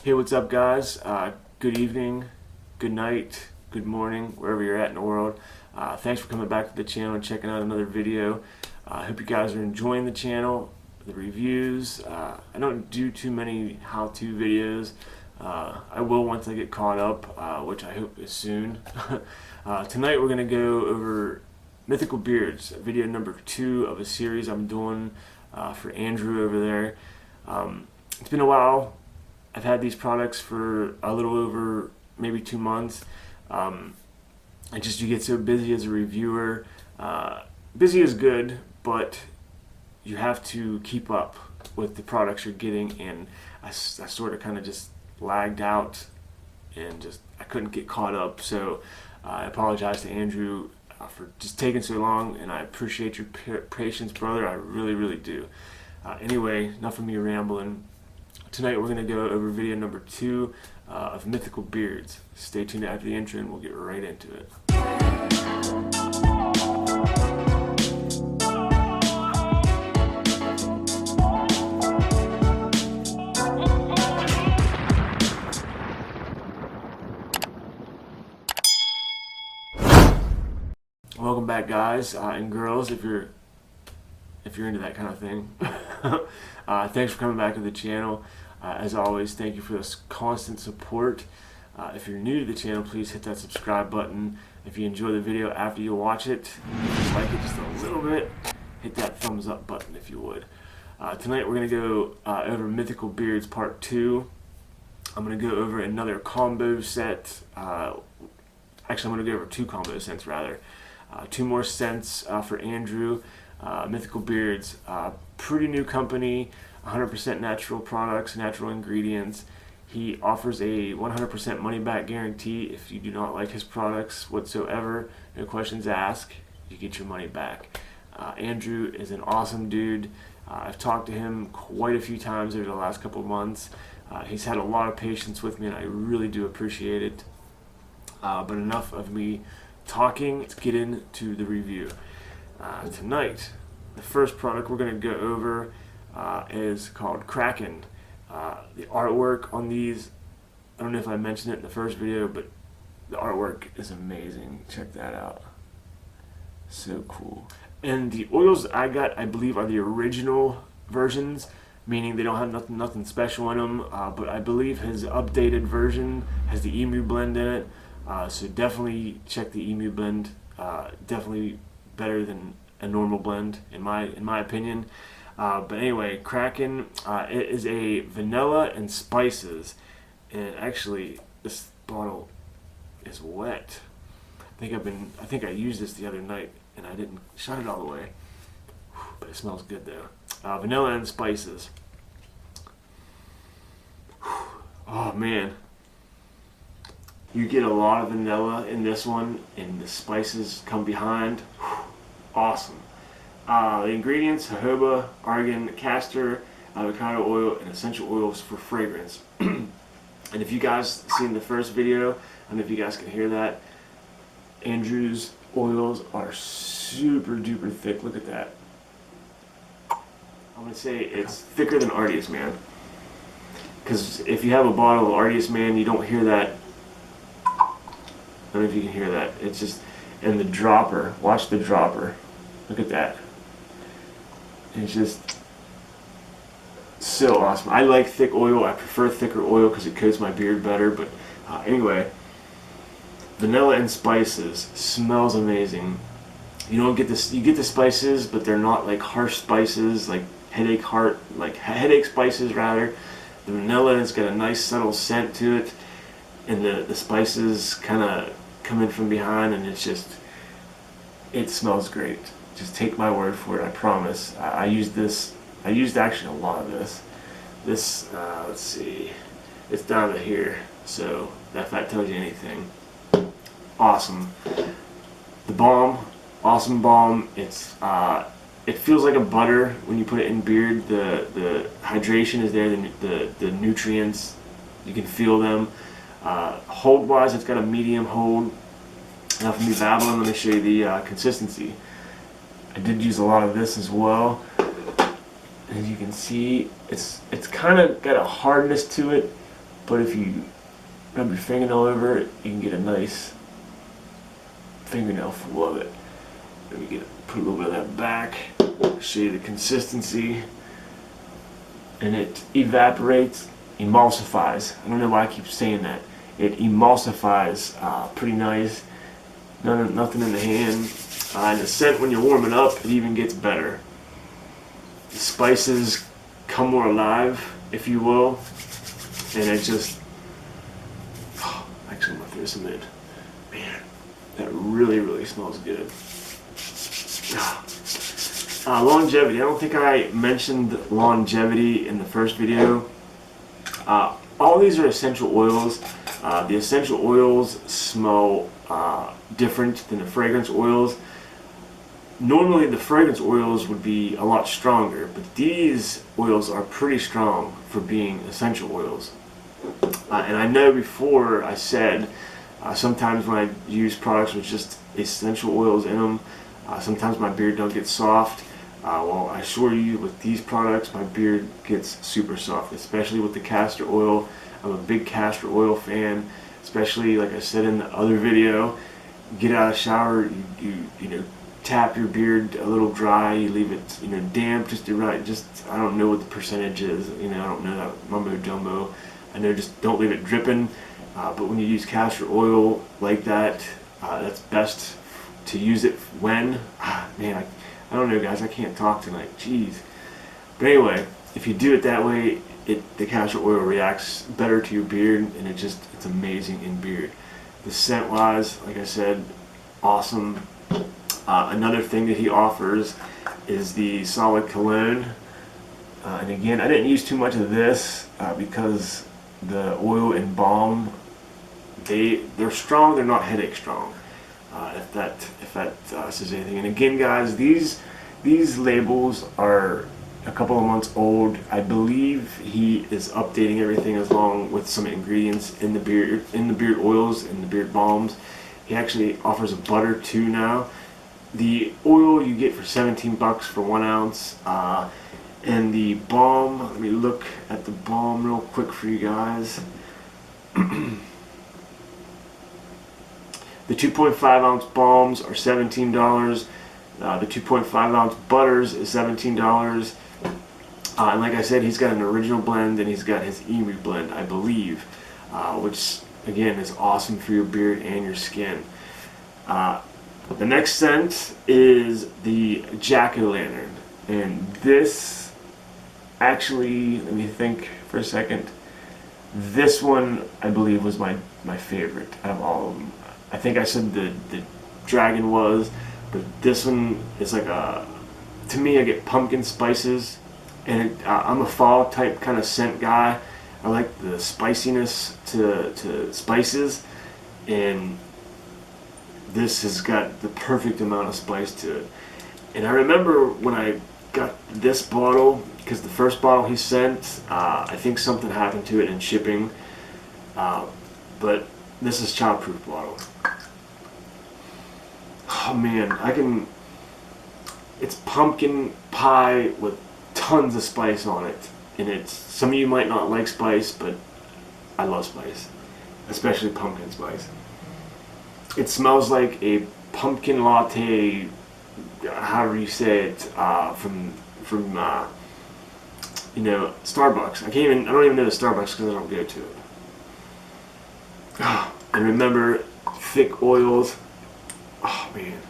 Hey, what's up, guys? Good evening, good night, good morning, wherever you're at in the world. Thanks for coming back to the channel and checking out another video. I hope you guys are enjoying the channel, the reviews. I don't do too many how-to videos. I will once I get caught up, which I hope is soon. Tonight we're going to go over Mythical Beards, video number 2 of a series I'm doing for Andrew over there. It's been a while. I've had these products for a little over maybe 2 months. You get so busy as a reviewer. Busy is good, but you have to keep up with the products you're getting, and I sort of kind of just lagged out and I couldn't get caught up. So I apologize to Andrew for just taking so long, and I appreciate your patience, brother. I really do. Anyway, enough of me rambling. Tonight we're going to go over video number 2 of Mythical Beards. Stay tuned after the intro and we'll get right into it. Welcome back, guys and girls, if you're into that kind of thing. Thanks for coming back to the channel. As always, thank you for this constant support. If you're new to the channel, please hit that subscribe button. If you enjoy the video after you watch it, if you like it just a little bit, hit that thumbs up button if you would. Tonight we're going to go over Mythical Beards Part 2. I'm going to go over another combo set. Actually, I'm going to go over 2 combo sets rather. 2 more scents for Andrew. Mythical Beards, pretty new company, 100% natural products, natural ingredients. He offers a 100% money back guarantee. If you do not like his products whatsoever, no questions asked, you get your money back. Andrew is an awesome dude. I've talked to him quite a few times over the last couple of months. He's had a lot of patience with me, and I really do appreciate it. But enough of me talking, let's get into the review. Tonight, the first product we're going to go over is called Kraken. The artwork on these, I don't know if I mentioned it in the first video, but the artwork is amazing. Check that out. So cool. And the oils I got, I believe, are the original versions, meaning they don't have nothing special in them, but I believe his updated version has the emu blend in it, so definitely check the emu blend. Definitely better than a normal blend in my opinion. But anyway, Kraken, it is a vanilla and spices, and actually this bottle is wet. I think I used this the other night and I didn't shut it all the way, but it smells good though. Vanilla and spices. Oh man, you get a lot of vanilla in this one, and the spices come behind. Awesome. The ingredients: jojoba, argan, castor, avocado oil, and essential oils for fragrance. And if you guys seen the first video, I don't know if you guys can hear that, Andrew's oils are super duper thick. Look at that. I'm going to say it's thicker than Artius Man. Because if you have a bottle of Artius Man, you don't hear that. I don't know if you can hear that. It's just, and the dropper, watch the dropper. Look at that. It's just so awesome. I like thick oil. I prefer thicker oil because it coats my beard better. But anyway, vanilla and spices smells amazing. You don't get this. You get the spices, but they're not like harsh spices, like headache spices rather. The vanilla has got a nice subtle scent to it, and the spices kind of come in from behind, and it smells great. Just take my word for it, I promise. I used actually a lot of this. Let's see, it's down to here, so if that tells you anything. Awesome. The balm, awesome balm. It feels like a butter when you put it in beard. The hydration is there, the nutrients, you can feel them. Hold wise, it's got a medium hold. Now for me babbling, let me show you the consistency. I did use a lot of this as well. As you can see, it's kind of got a hardness to it, but if you rub your fingernail over it, you can get a nice fingernail full of it. Let me put a little bit of that back, show you the consistency, and it evaporates, emulsifies. I don't know why I keep saying that. It emulsifies pretty nice. Nothing in the hand. And the scent, when you warm it up, it even gets better. The spices come more alive, if you will, and it just, actually I'm gonna throw some in. Man, that really smells good. Longevity. I don't think I mentioned longevity in the first video. All these are essential oils. The essential oils smell different than the fragrance oils. Normally the fragrance oils would be a lot stronger, but these oils are pretty strong for being essential oils. And I know before I said sometimes when I use products with just essential oils in them, sometimes my beard don't get soft. Well, I assure you with these products my beard gets super soft, especially with the castor oil. I'm a big castor oil fan, especially like I said in the other video. Get out of the shower, you know, tap your beard a little dry, you leave it, you know, damp, just right, just, I don't know what the percentage is, you know, I don't know that mumbo jumbo. I know just don't leave it dripping, but when you use castor oil like that, that's best to use it when, man, I don't know guys, I can't talk tonight, jeez. But anyway, if you do it that way, the castor oil reacts better to your beard, and it's amazing in beard. The scent wise, like I said, awesome. Another thing that he offers is the solid cologne, and again I didn't use too much of this because the oil and balm, they're strong, they're not headache strong, if that says anything. And again guys, these labels are a couple of months old. I believe he is updating everything along with some ingredients in the beard oils and the beard balms. He actually offers a butter too now. The oil you get for 17 bucks for 1 ounce, and the balm, let me look at the balm real quick for you guys. The 2.5 ounce balms are $17. The 2.5 ounce butters is $17. And like I said, he's got an original blend and he's got his Emery blend, I believe, which again is awesome for your beard and your skin. The next scent is the jack-o'-lantern, and this actually, let me think for a second, this one I believe was my favorite out of all of them. I think I said the dragon was, but this one is like to me I get pumpkin spices, and I'm a fall type kind of scent guy. I like the spiciness to spices, and this has got the perfect amount of spice to it. And I remember when I got this bottle, because the first bottle he sent, I think something happened to it in shipping, but this is childproof bottle. Oh man, it's pumpkin pie with tons of spice on it, and some of you might not like spice, but I love spice, especially pumpkin spice. It smells like a pumpkin latte, however you say it, from you know, Starbucks. I don't even know the Starbucks because I don't go to it. And remember, thick oils. Oh man,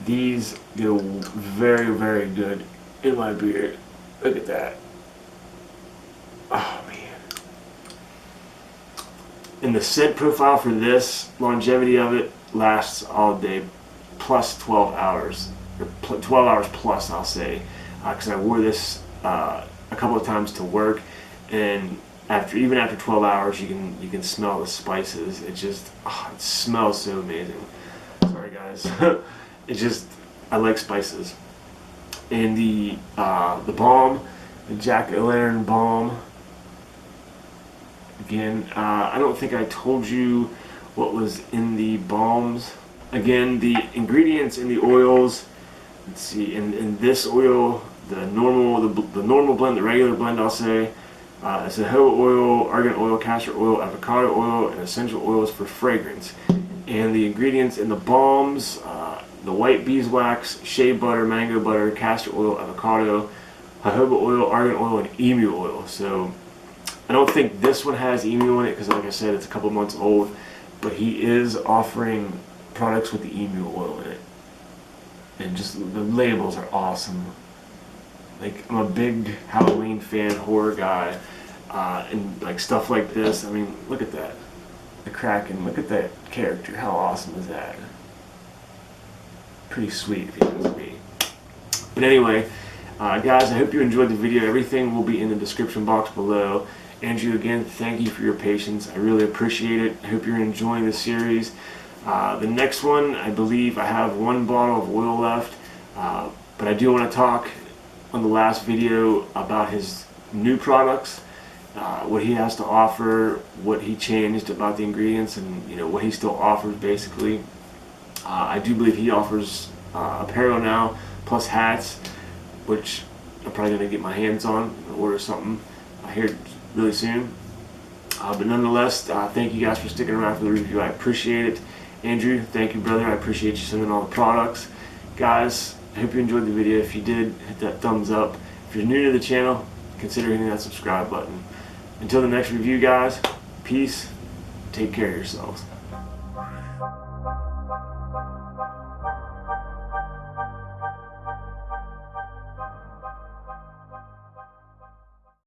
these go very good in my beard. Look at that. Oh man. And the scent profile for this, longevity of it, lasts all day, plus 12 hours, or 12 hours plus, I'll say, because I wore this a couple of times to work, and even after 12 hours, you can smell the spices. It smells so amazing. Sorry guys, I like spices. And the balm, the jack-o'-lantern balm. Again, I don't think I told you what was in the balms. Again, the ingredients in the oils. Let's see, in this oil, the normal blend, the regular blend, I'll say, It's a jojoba oil, argan oil, castor oil, avocado oil, and essential oils for fragrance. And the ingredients in the balms, the white beeswax, shea butter, mango butter, castor oil, avocado, jojoba oil, argan oil, and emu oil. So I don't think this one has emu in it because, like I said, it's a couple months old. But he is offering products with the emu oil in it. And just the labels are awesome. Like, I'm a big Halloween fan, horror guy, and like stuff like this. I mean, look at that. The Kraken, look at that character. How awesome is that? Pretty sweet if you ask me. But anyway, guys, I hope you enjoyed the video. Everything will be in the description box below. Andrew, again, thank you for your patience. I really appreciate it. I hope you're enjoying the series. The next one, I believe I have one bottle of oil left, but I do want to talk on the last video about his new products, what he has to offer, what he changed about the ingredients, and what he still offers basically. I do believe he offers apparel now, plus hats, which I'm probably going to get my hands on and order something here really soon. But nonetheless, thank you guys for sticking around for the review. I appreciate it. Andrew, thank you, brother. I appreciate you sending all the products. Guys, I hope you enjoyed the video. If you did, hit that thumbs up. If you're new to the channel, consider hitting that subscribe button. Until the next review, guys, peace. Take care of yourselves.